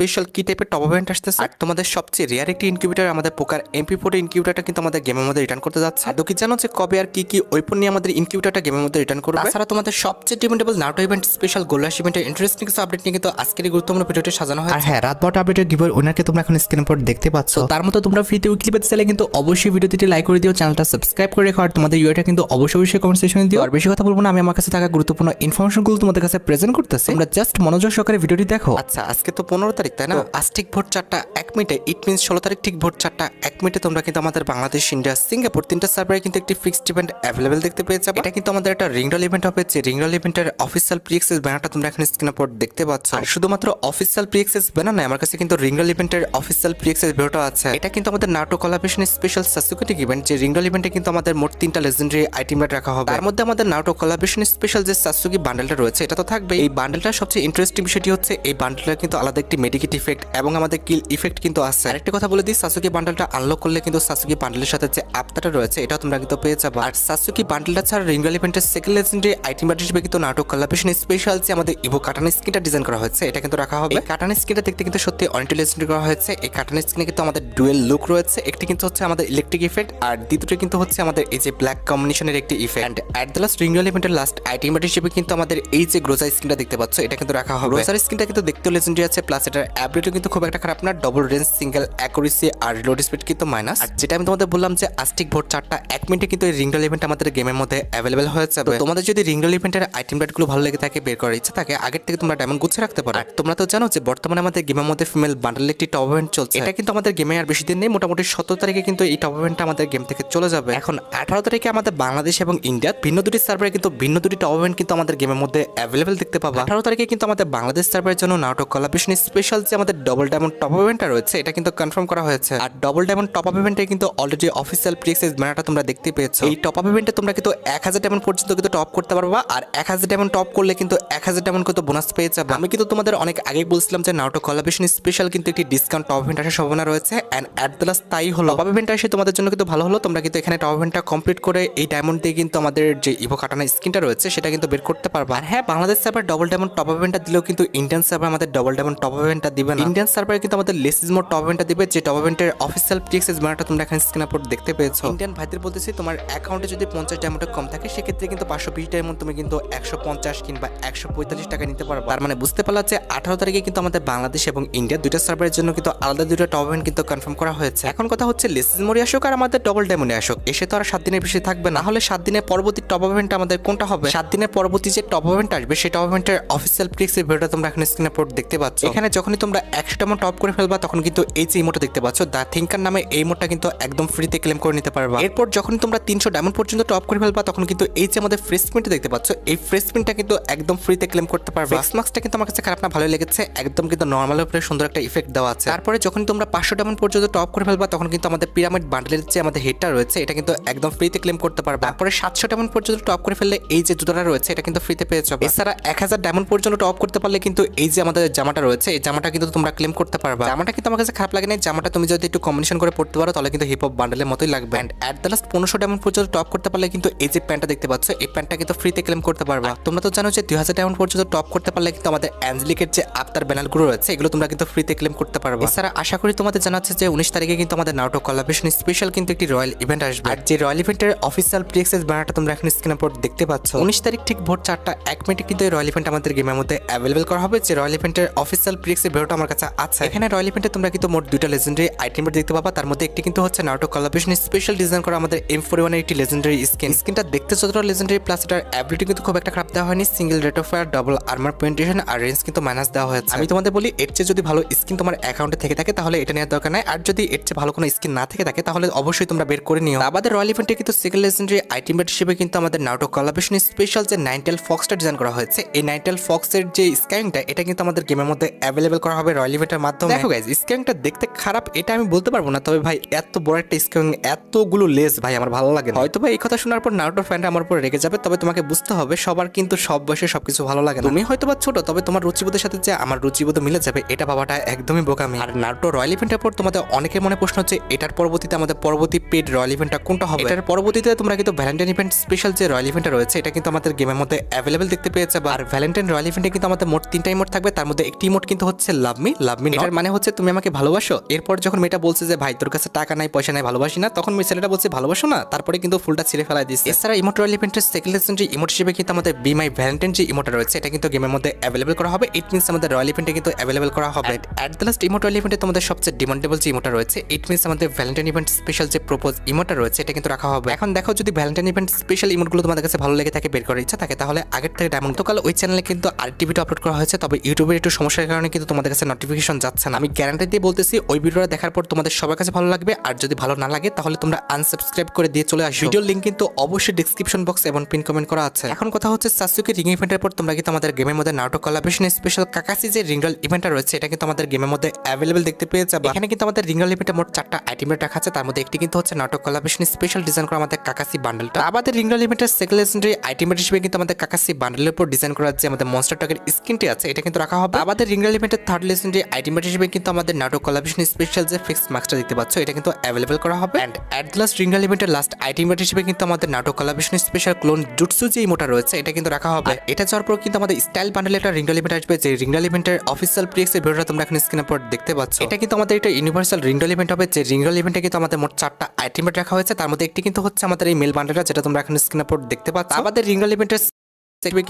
Special কি টাইপের top event আসতেছে, আর তোমাদের সবচেয়ে রেয়ার একটি ইনকিউবেটর আমাদের পোকার MP40 ইনকিউবেটরটা কিন্তু আমাদের গেমের মধ্যে রিটার্ন করতে যাচ্ছে। আর কি জানো যে কবে আর কি ওয়েপন নিয়ে আমাদের ইনকিউবেটরটা গেমের মধ্যে রিটার্ন করবে। তাছাড়া তোমাদের সবচেয়ে ডিমান্ডেবল নারুটো ইভেন্ট স্পেশাল গোল্ডাশ ইভেন্টের ইন্টারেস্টিং কিছু আপডেট নিয়ে কিন্তু আজকের এই গুরুত্বপূর্ণ ভিডিওটি সাজানো হয়। আর হ্যাঁ, রাত 12টা আপডেটের গিভওয়ে উইনারকে তোমরা এখন স্ক্রিনের উপর দেখতে পাচ্ছ। তার মতো তোমরা ফ্রিতে উইকলি পেতে চাইলে কিন্তু অবশ্যই ভিডিওটিতে লাইক করে দিও, চ্যানেলটা সাবস্ক্রাইব করে রেখো, আর তোমাদের ইউআইটা কিন্তু অবশ্যই কমেন্ট সেকশনে দিও। আর বেশি কথা বলবো না, আমি আমার কাছে থাকা গুরুত্বপূর্ণ ইনফরমেশনগুলো তোমাদের কাছে প্রেজেন্ট করতেছি, তোমরা জাস্ট মনোযোগ সহকারে ভিডিওটি দেখো। আচ্ছা, আজকে তো 15 তারিখ, তাই না? আজ ঠিক ভোর 4টা 1 মিনিটে, ইট মিন্স 16 তারিখ ঠিক ভোর 4টা 1 মিনিটে তোমরা কিন্তু আমাদের বাংলাদেশ, ইন্ডিয়া, সিঙ্গাপুর তিনটা সার্ভারে কিন্তু একটি ফিক্সড ইভেন্ট অ্যাভেলেবল দেখতে পেয়ে যাবে। এটা কিন্তু আমাদের একটা রিংডল ইভেন্ট হবে, যে রিংডল ইভেন্টের অফিসিয়াল প্রি-অ্যাক্সেস ব্যানারটা তোমরা এখানে স্ক্রিনের উপর দেখতে পাচ্ছ। আর শুধুমাত্র অফিসিয়াল প্রি-অ্যাক্সেস ব্যানার নয়, আমার কাছে কিন্তু রিংডল ইভেন্টের অফিসিয়াল প্রি-অ্যাক্সেস ভিডিওটা আছে। এটা কিন্তু আমাদের Naruto collaboration special Sasuke event, যে রিংডল ইভেন্টে কিন্তু আমাদের মোট 3টা লেজেন্ডারি আইটেম রাখা হবে। তার মধ্যে আমাদের নারুটো কোলাবোরেশন স্পেশাল যে সাসুকি বান্ডেলটা রয়েছে এটা তো থাকবে। এই বান্ডেলটার সবচেয়ে ইন্টারেস্টিং বিষয়টি হচ্ছে এই বান্ডেলটা কিন্তু আলাদা একটি মেডিকেট ইফেক্ট এবং আমাদের কিল ইফেক্ট কিন্তু আছে। আরেকটা কথা বলে দিই, সাসুকি বান্ডেলটা আনলক করলে কিন্তু সাসুকি বান্ডেলের সাথে যে আপদাটা রয়েছে এটা তোমরা কিন্তু পেয়ে যাবে। আর সাসুকি বান্ডেলটা ছাড়া রিংডল ইভেন্টের সেকেন্ড লেজেন্ডারি আইটেম হিসেবে কিন্তু নারুটো কোলাবোরেশন স্পেশাল যে আমাদের ইভো কাটানা স্কিনটা ডিজাইন করা হয়েছে এটা কিন্তু রাখা হবে। এই কাটানা স্কিনটা দেখতে কিন্তু সত্যি অনেক লেজেন্ডারি করা হয়েছে। এই কাটানা স্কিনে কিন্তু আমাদের ডুয়েল লুক রয়েছে, একটি কিন্তু হচ্ছে আমাদের ইলেকট্রিক ইফেক্ট আর দ্বিতীয়টি কিন্তু হচ্ছে আমাদের এই যে ব্ল্যাক কম্বিনেশনের একটি effect. And at the last রিংডল ইভেন্টের লাস্ট আইটেম হিসেবে কিন্তু আমাদের এই যে গ্রোজা স্কিনটা দেখতে পাচ্ছ এটা কিন্তু রাখা হবে। গ্রোজার স্কিনটা কিন্তু দেখতে লেজেন্ডারি আছে, প্লাস এটার অ্যাবিলিটি কিন্তু খুব একটা খারাপ না, ডবল রেঞ্জ, সিঙ্গেল অ্যাকুরেসি আর রিলোড স্পিড কিন্তু মাইনাস। আর যেটা আমি তোমাদের বললাম যে আজ ঠিক ভোর 4টা 1 মিনিটে কিন্তু এই রিংডল ইভেন্ট আমাদের গেমের মধ্যে অ্যাভেলেবল হয়ে যাবে। তোমাদের যদি রিংডল ইভেন্টের আইটেম রেটগুলো ভালো লেগে থাকে, বের করার ইচ্ছা থাকে, আগের থেকে তোমরা ডায়মন্ড গুছিয়ে রাখতে পারো। আর তোমরা তো জানো যে বর্তমানে আমাদের গেমের মধ্যে ফিমেল বান্ডেল একটি টপ ইভেন্ট চলছে। এটা কিন্তু আমাদের গেমে আর বেশি দিন নেই, মোটামুটি 17 তারিখে কিন্তু এই টপ ইভেন্টটা আমাদের গেম থেকে চলে যাবে। এখন 18 তারিখে আমাদের বাংলাদেশ এবং ইন্ডিয়া ভিন্ন দুটি সার্ভারে কিন্তু ভিন্ন দুটি টপ ইভেন্ট কিন্তু আমাদের গেমের মধ্যে অ্যাভেলেবল দেখতে পাবো। 18 তারিখে কিন্তু আমাদের বাংলাদেশ সার্ভারের জন্য নারুটো কোলাবোরেশন স্পেশাল যে আমাদের ডবল ডায়মন্ড টপ ইভেন্টটা রয়েছে এটা কিন্তু কনফার্ম করা হয়েছে। আর ডবল ডায়মন্ড টপ আপ ইভেন্টে কিন্তু অলরেডি অফিসিয়াল প্রি-অ্যাক্সেস ব্যানারটা তোমরা দেখতে পেয়েছো। এই টপ আপ ইভেন্টে তোমরা কিন্তু 1000 ডায়মন্ড পর্যন্ত কিন্তু টপ করতে পারবা, আর 1000 ডায়মন্ড টপ করলে কিন্তু 1000 ডায়মন্ড কিন্তু বোনাস পেয়ে যাবে। আমি কিন্তু তোমাদের অনেক আগেই বলছিলাম যে নারুটো কোলাবোরেশন স্পেশাল কিন্তু একটি ডিসকাউন্ট টপ ইভেন্ট আসার সম্ভাবনা রয়েছে। এন্ড এট দ্য লাস্ট তাই হলো, টপ ইভেন্টটা এসে তোমাদের জন্য কিন্তু ভালো হলো। তোমরা কিন্তু এখানে টপ ইভেন্টটা কমপ্লিট করে এই ডায়মন্ড দিয়ে কিন্তু আমাদের যে ইভো কাটানা স্কিনটা রয়েছে সেটা কিন্তু বের করতে পারবা। আর হ্যাঁ, Bangladesh server double diamond top ইভেন্টটা দিলেও কিন্তু ইন্ডিয়ান সার্ভার আমাদের ডবল ডায়মন্ড টপ ইভেন্টটা দিবে না। ইন্ডিয়ান সার্ভারে কিন্তু আমাদের লেসিসমো টপ ইভেন্টটা দিবে, যে টপ ইভেন্টের অফিসিয়াল প্রি-অ্যাক্সেস ব্যানারটা তোমরা এখানে স্ক্রিনের উপর দেখতে পেয়েছো। ইন্ডিয়ান ভাইদের বলতেছি, তোমার অ্যাকাউন্টে যদি 50 ডায়মন্ড কম থাকে সেক্ষেত্রে কিন্তু 520 ডায়মন্ড তুমি কিন্তু 150 কিংবা 145 টাকা নিতে পারবা। তার মানে বুঝতে পারলা যে 18 তারিখে কিন্তু আমাদের বাংলাদেশ এবং ইন্ডিয়া দুইটা সার্ভারের জন্য কিন্তু আলাদা দুইটা টপ ইভেন্ট কিন্তু কনফার্ম করা হয়েছে। এখন কথা হচ্ছে লেসিসমোরি আসুক আর আমাদের ডবল ডায়মন্ডে আসুক, এসে তো আর 7 দিনের বেশি থাকবে না। হলে 7 দিনের পরবর্তী টপ ইভেন্ট আমাদের কোনটা হবে? 7 দিনের পরবর্তী যে টপ ইভেন্ট আসবে সেই টপ ইভেন্টের অফিসিয়াল প্রি-অ্যাক্সেস ভিডিওটা তোমরা এখানে স্ক্রিনের উপর দেখতে পাচ্ছ। এখানে যখনই তোমরা 100 ডায়মন্ড টপ করে ফেলবা তখন কিন্তু এই যে ইমোটা দেখতে পাচ্ছ দা থিঙ্কার নামে এই ইমোটা কিন্তু একদম ফ্রিতে ক্লেম করে নিতে পারবা। এরপর যখনই তোমরা 300 ডায়মন্ড পর্যন্ত টপ করে ফেলবা তখন কিন্তু এই যে আমাদের ফ্রেশ প্রিন্ট দেখতে পাচ্ছ এই ফ্রেশ প্রিন্টটা কিন্তু একদম ফ্রিতে ক্লেম করতে পারবা। ফেক্স মাস্কটা কিন্তু আমার কাছে খারাপ না, ভালো লেগেছে, একদম কিন্তু নরমালের উপরে সুন্দর একটা ইফেক্ট দেওয়া আছে। তারপরে যখন তোমরা 500 ডায়মন্ড পর্যন্ত টপ করে ফেলবা তখন কিন্তু আমাদের পিরামিড বান্ডেলের যে আমাদের হেডটা রয়েছে এটা কিন্তু একদম ফ্রিতে ক্লেম করতে পারবা। তারপরে 700 ডায়মন্ড পর্যন্ত টপ করে ফেললে এই যে জুতাটা রয়েছে এটা কিন্তু ফ্রিতে পেয়ে যাবে। এছাড়া 1000 ডায়মন্ড পর্যন্ত টপ করতে পারলে কিন্তু এই যে আমাদের জামাটা রয়েছে এই জামাটা কিন্তু তোমরা ক্লেম করতে পারবা। জামাটা কিন্তু আমার কাছে খারাপ লাগে না, জামাটা তুমি যদি একটু কম্বিনেশন করে পড়তে পারো তাহলে কিন্তু হিপ হপ বান্ডেলের মতোই লাগবে। And at the last 1500 diamond পর্যন্ত টপ করতে পারলে কিন্তু এই যে প্যান্টটা দেখতে পাচ্ছ এই প্যান্টটা কিন্তু ফ্রিতে ক্লেম করতে পারবা। তোমরা তো জানো যে 2000 ডায়মন্ড পর্যন্ত টপ করতে পারলে কিন্তু আমাদের অ্যাঞ্জেলিকের যে আফতার ব্যানারগুলো রয়েছে এগুলো তোমরা কিন্তু ফ্রিতে ক্লেম করতে পারবা। এছাড়া আশা করি তোমাদের জানা আছে যে 19 তারিখে কিন্তু আমাদের নারুটো কোলাবোরেশন স্পেশাল কিন্তু একটি রয়্যাল ইভেন্ট আসবে। আর যে রয়্যাল ইভেন্টের অফিসিয়াল প্রি-অ্যাক্সেস ব্যানারটা তোমরা এখন স্ক্রিনের উপর দেখতে পাচ্ছ। 19 তারিখ ঠিক ভোর 4টা 1 মিনিটে কিন্তু এই রয়্যাল ইভেন্ট আমাদের গেমের মধ্যে অ্যাভেলেবল করা হবে। যে রয়্যাল ইভেন্টের অফিসিয়াল প্রি-অ্যাক্সেস ভিডিওটা আমার কাছে আছে। এখানে রয়্যাল ইভেন্টে তোমরা কিন্তু মোট দুইটা লেজেন্ডারি আইটেম দেখতে পাবা, তার মধ্যে একটি কিন্তু হচ্ছে নারুটো কোলাবোরেশন স্পেশাল ডিজাইন করা আমাদের M41 এর একটি লেজেন্ডারি স্কিনটা দেখতে যতটা লেজেন্ডারি প্লাস এটার অ্যাবিলিটি কিন্তু খুব একটা খারাপ দেওয়া হয়নি, single rate of fire, double armour penetration আর রেঞ্জ কিন্তু মাইনাস দেওয়া হয়েছে। আমি তোমাদের বলি এর চেয়ে যদি ভালো স্কিন তোমার অ্যাকাউন্টে থেকে থাকে তাহলে এটা নেওয়ার দরকার নাই, আর যদি এর চেয়ে ভালো কোনো স্কিন না থেকে থাকে তাহলে অবশ্যই তোমরা বের করে নিও। আমাদের রয়্যাল ইভেন্টে কিন্তু সেকেন্ড লেজেন্ডারি আইটেম হিসেবে কিন্তু আমাদের নারুটো কোলাবোরেশন স্পেশাল যে নাইনটেল ফক্সটা ডিজাইন করা হয়েছে এই নাইনটেল ফক্সের যে স্ক্যানিংটা এটা কিন্তু আমাদের গেমের মধ্যে অ্যাভেলেবল করা হবে রয়্যাল ইভেন্টের মাধ্যমে। দেখো গাইস, স্ক্যানিংটা দেখতে খারাপ এটা আমি বলতে পারবো না, তবে ভাই এত বড় একটা স্ক্যানিং এতগুলো লেস ভাই আমার ভালো লাগে না। হয়তো ভাই এই কথা শোনার পর নারুটোর ফ্যানটা আমার উপর রেগে যাবে, তবে তোমাকে বুঝতে হবে সবার কিন্তু সব বয়সে সবকিছু ভালো লাগে না। তুমি হয়তো বা ছোট, তবে তোমার রুচিবোধের সাথে যে আমার রুচিবোধ মিলে যাবে এটা ভাবাটা একদমই বোকামি। আর নারুটো রয়্যাল ইভেন্টের পর তোমাদের অনেকের মনে প্রশ্ন হচ্ছে এটার পরবর্তীতে আমাদের পরবর্তী পেড রয়্যাল ইভেন্টটা কোনটা হবে। এটার পরবর্তীতে তোমরা কিন্তু ভ্যালেন্টাইন ইভেন্ট স্পেশাল যে রয়্যাল ইভেন্টটা রয়েছে এটা কিন্তু আমাদের গেমের মধ্যে অ্যাভেলেবল দেখতে পেয়ে যাবে। আর ভ্যালেন্টাইন রয়্যাল ইভেন্টে কিন্তু আমাদের মোট 3টা ইমোট থাকবে, তার মধ্যে একটি ইমোট কিন্তু হচ্ছে হচ্ছে লাভ মি এটার মানে হচ্ছে তুমি আমাকে ভালোবাসো। এরপর যখন মেয়েটা বলছে যে ভাই তোর কাছে টাকা নাই পয়সা নাই ভালোবাসি না, তখন ছেলেটা বলছে ভালোবাসো না, তারপরে কিন্তু ফুলটা ছিঁড়ে ফেলাই দিচ্ছে। এছাড়া ইমোট রয়্যাল ইভেন্টের সেকেন্ড লেজেন্ডারি ইমোট হিসেবে কিন্তু আমাদের বি মাই ভ্যালেন্টাইন যে ইমোটা রয়েছে এটা কিন্তু গেমের মধ্যে অ্যাভেলেবল করা হবে। ইট মিনস আমাদের রয়্যাল ইভেন্টে কিন্তু অ্যাভেলেবল করা হবে। At the last emote royal ইভেন্টে তোমাদের সবচেয়ে ডিমান্ডেবল যে ইমোটা রয়েছে ইট মিনস আমাদের ভ্যালেন্টাইন ইভেন্ট স্পেশাল যে প্রপোজ ইমোটা রয়েছে এটা কিন্তু রাখা হবে। এখন দেখো যদি ভ্যালেন্টাইন ইভেন্ট স্পেশাল ইমোটগুলো তোমাদের কাছে ভালো লেগে থাকে, বের করার ইচ্ছা থাকে, তাহলে আগের থেকে ডায়মন্ড কাল ওই চ্যানেলে কিন্তু আরেকটি ভিডিও আপলোড করা হয়েছে, তবে ইউটিউবের একটু সমস্যার কারণে কিন্তু তোমাদের কাছে নোটিফিকেশন যাচ্ছে না। আমি গ্যারান্টি দিয়ে বলতেছি ওই ভিডিওটা দেখার পর তোমাদের সবার কাছে ভালো লাগবে, আর যদি ভালো না লাগে তাহলে তোমরা আনসাবস্ক্রাইব করে দিয়ে চলে আসো। ভিডিওর লিংক কিন্তু অবশ্যই ডেসক্রিপশন বক্স এবং পিন কমেন্ট করা আছে। এখন কথা হচ্ছে সাসুকে রিং ইভেন্টের পর তোমরা কিন্তু আমাদের গেমের মধ্যে নারুটো কোলাবোরেশন স্পেশাল কাকাসি যে রিং রয়্যাল ইভেন্টটা রয়েছে এটা কিন্তু আমাদের গেমের মধ্যে অ্যাভেলেবল দেখতে পেয়ে যাবে। এখানে কিন্তু আমাদের রিং রয়্যাল ইভেন্টে মোট 4টা আইটেম রাখা আছে, তার মধ্যে একটি কিন্তু হচ্ছে নারুটো কোলাবোরেশন স্পেশাল ডিজাইন করা আমাদের কাকাসি বান্ডেলটা। আমাদের রিং রয়্যাল ইভেন্টের সেকেন্ড লেজেন্ডারি আইটেম হিসেবে কিন্তু আমাদের কাকাসি বান্ডেলের উপর ডিজাইন করা যে আমাদের মনস্টার টকের স্কিনটি আছে এটা কিন্তু রাখা হবে। আমাদের রিং রয়্যাল ইভেন্টের থার্ড লেজেন্ডারি আইটেম হিসেবে কিন্তু আমাদের নারুটো কোলাবোরেশন স্পেশাল যে ফিক্স মাস্কটা দেখতে পাচ্ছ এটা কিন্তু অ্যাভেলেবল করা হবে। And at the last ring royal ইভেন্টের লাস্ট আইটেম হিসেবে কিন্তু আমাদের Naruto collaboration special clone jutsu যে ইমোটা রয়েছে এটা কিন্তু রাখা হবে। এটা যাওয়ার পর কিন্তু আমাদের স্টাইল বান্ডেলে একটা রিং রয়্যাল ইভেন্ট আসবে, যে রিং রয়্যাল ইভেন্টের অফিসিয়াল প্রিক্স এর ভিডিওটা তোমরা এখন স্ক্রিনের উপর দেখতে পাচ্ছ। এটা কিন্তু আমাদের একটা ইউনিভার্সাল রিং রয়্যাল ইভেন্ট হবে, যে রিং রয়্যাল ইভেন্টে কিন্তু আমাদের মোট 4টা আইটেম রাখা হয়েছে, তার মধ্যে একটি কিন্তু হচ্ছে আমাদের এই মেল বান্ডেলটা যেটা তোমরা এখন স্ক্রিনের উপর দেখতে পাচ্ছ। আমাদের রিং রয়্যাল ইভেন্টের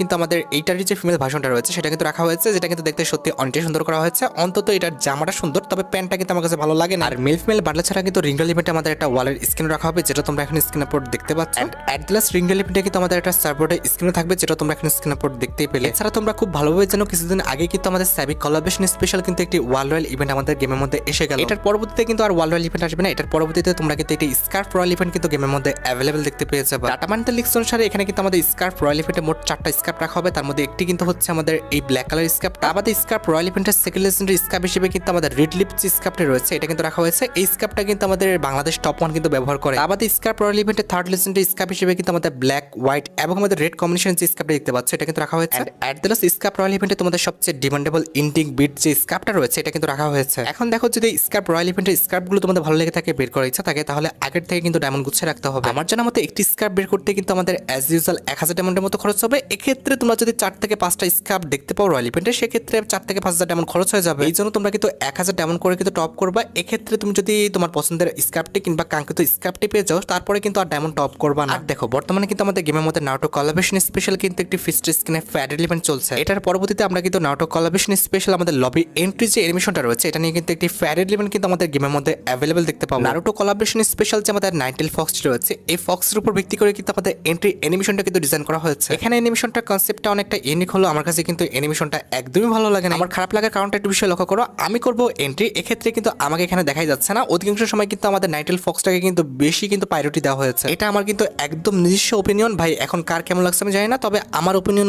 কিন্তু আমাদের এইটারই যে ফিমেল ভার্সনটা রয়েছে সেটা কিন্তু রাখা হয়েছে, যেটা কিন্তু দেখতে সত্যি অনেকটাই সুন্দর করা হয়েছে। অন্তত এটার জামাটা সুন্দর, তবে প্যান্টটা কিন্তু আমার কাছে ভালো লাগে না। আর মেল ফিমেল বান্ডেল ছাড়া কিন্তু রিং রয়্যাল ইভেন্টে আমাদের একটা ওয়ালের স্ক্রিন রাখা হবে, যেটা তোমরা এখন স্ক্রিনের উপর দেখতে পাচ্ছ। এট দ্য লাস্ট রিং রয়্যাল ইভেন্টে কিন্তু আমাদের একটা সার্ভারের স্ক্রিন থাকবে, যেটা তোমরা এখন স্ক্রিনের উপর দেখতেই পেলে। এছাড়া তোমরা খুব ভালোভাবে জানো কিছুদিন আগে কিন্তু আমাদের সাবিক কোলাবোরেশন স্পেশাল কিন্তু একটি ওয়ার্ল্ড রয়্যাল ইভেন্ট আমাদের গেমের মধ্যে এসে গেল। এটার পরবর্তীতে কিন্তু আর ওয়ার্ল্ড রয়্যাল ইভেন্ট আসবে না, এটার পরবর্তীতে তোমরা কিন্তু একটি স্কার্ফ রয়্যাল ইভেন্ট কিন্তু গেমের মধ্যে অ্যাভেলেবল দেখতে পেয়ে যাবে। ডাটা মাইন্টাল লিক্স অনুসারে এখানে কিন্তু আমাদের স্কার্ফ রয়্যাল ইভেন্টে মোট 4টা স্কার্ফ রাখা হবে, তার মধ্যে একটি কিন্তু হচ্ছে আমাদের এই ব্ল্যাক কালার স্কার্ফটা। আমাদের স্কার্ফ রয়্যাল ইভেন্টের সেকেন্ড লেজেন্ডারি স্কার্ফ হিসেবে কিন্তু আমাদের রেড লিপ যে স্কার্ফটা রয়েছে এটা কিন্তু রাখা হয়েছে। এই স্কার্ফটা কিন্তু আমাদের বাংলাদেশ টপ 1 কিন্তু ব্যবহার করে। আমাদের স্কার্ফ রয়্যাল ইভেন্টের থার্ড লেজেন্ডারি স্কার্ফ হিসেবে কিন্তু আমাদের ব্ল্যাক হোয়াইট এবং আমাদের রেড কম্বিনেশন যে স্কার্ফটা দেখতে পাচ্ছ এটা কিন্তু রাখা হয়েছে। এট দ্য লাস্ট স্কার্ফ রয়্যাল ইভেন্টে তোমাদের সবচেয়ে ডিমান্ডেবল ইন্ডিং বিট যে স্কার্ফটা রয়েছে এটা কিন্তু রাখা হয়েছে। এখন দেখো যদি স্কার্ফ রয়্যাল ইভেন্টের স্কার্ফগুলো তোমাদের ভালো লেগে থাকে, বের করার ইচ্ছা থাকে, তাহলে আগের থেকে কিন্তু ডায়মন্ড গুছিয়ে রাখতে হবে। আমার জানা মতে একটি স্কার্ফ বের করতে কিন্তু আমাদের অ্যাজ ইউজুয়াল 1000 ডায়মন্ডের মতো খরচ হবে। এক্ষেত্রে তোমরা যদি 4 থেকে 5টা স্কার্ফ দেখতে পাও রয়্যাল ইভেন্টে, সেক্ষেত্রে 4 থেকে 5000 ডায়মন্ড খরচ হয়ে যাবে। এই জন্য তোমরা কিন্তু 1000 ডায়মন্ড করে কিন্তু টপ করবা। এক্ষেত্রে তুমি যদি তোমার পছন্দের স্কার্ফটি কিংবা কাঙ্ক্ষিত স্কার্ফটি পেয়ে যাও, তারপরে কিন্তু আর ডায়মন্ড টপ করবা না। আর দেখো বর্তমানে কিন্তু আমাদের গেমের মধ্যে নারুটো কোলাবোরেশন স্পেশাল কিন্তু একটি ফিস্ট স্কিনে ফ্যাড ইভেন্ট চলছে। এটার পরবর্তীতে আমরা কিন্তু নারুটো কোলাবোরেশন স্পেশাল আমাদের লবি এন্ট্রি যে অ্যানিমেশনটা রয়েছে এটা নিয়ে কিন্তু একটি ফ্যাড ইভেন্ট কিন্তু আমাদের গেমের মধ্যে অ্যাভেলেবল দেখতে পাবো। নারুটো কোলাবোরেশন স্পেশাল যে আমাদের নাইনটেল ফক্স রয়েছে এই ফক্সের উপর ভিত্তি করে কিন্তু আমাদের এন্ট্রি অ্যানিমেশনটা কিন্তু ডিজাইন করা হয়েছে। এখানে অ্যানিমেশনটার কনসেপ্টটা অনেকটা ইউনিক হলো, আমার কাছে কিন্তু অ্যানিমেশনটা একদমই ভালো লাগে না। আমার খারাপ লাগার কারণটা একটু বিষয় লক্ষ্য করো, আমি করব এন্ট্রি, এক্ষেত্রে কিন্তু আমাকে এখানে দেখাই যাচ্ছে না। অধিকাংশ সময় কিন্তু আমাদের নাইটেল ফক্সটাকে কিন্তু বেশি কিন্তু প্রায়োরিটি দেওয়া হয়েছে। এটা আমার কিন্তু একদম নিজস্ব ওপিনিয়ন ভাই, এখন কার কেমন লাগছে আমি জানি না, তবে আমার ওপিনিয়ন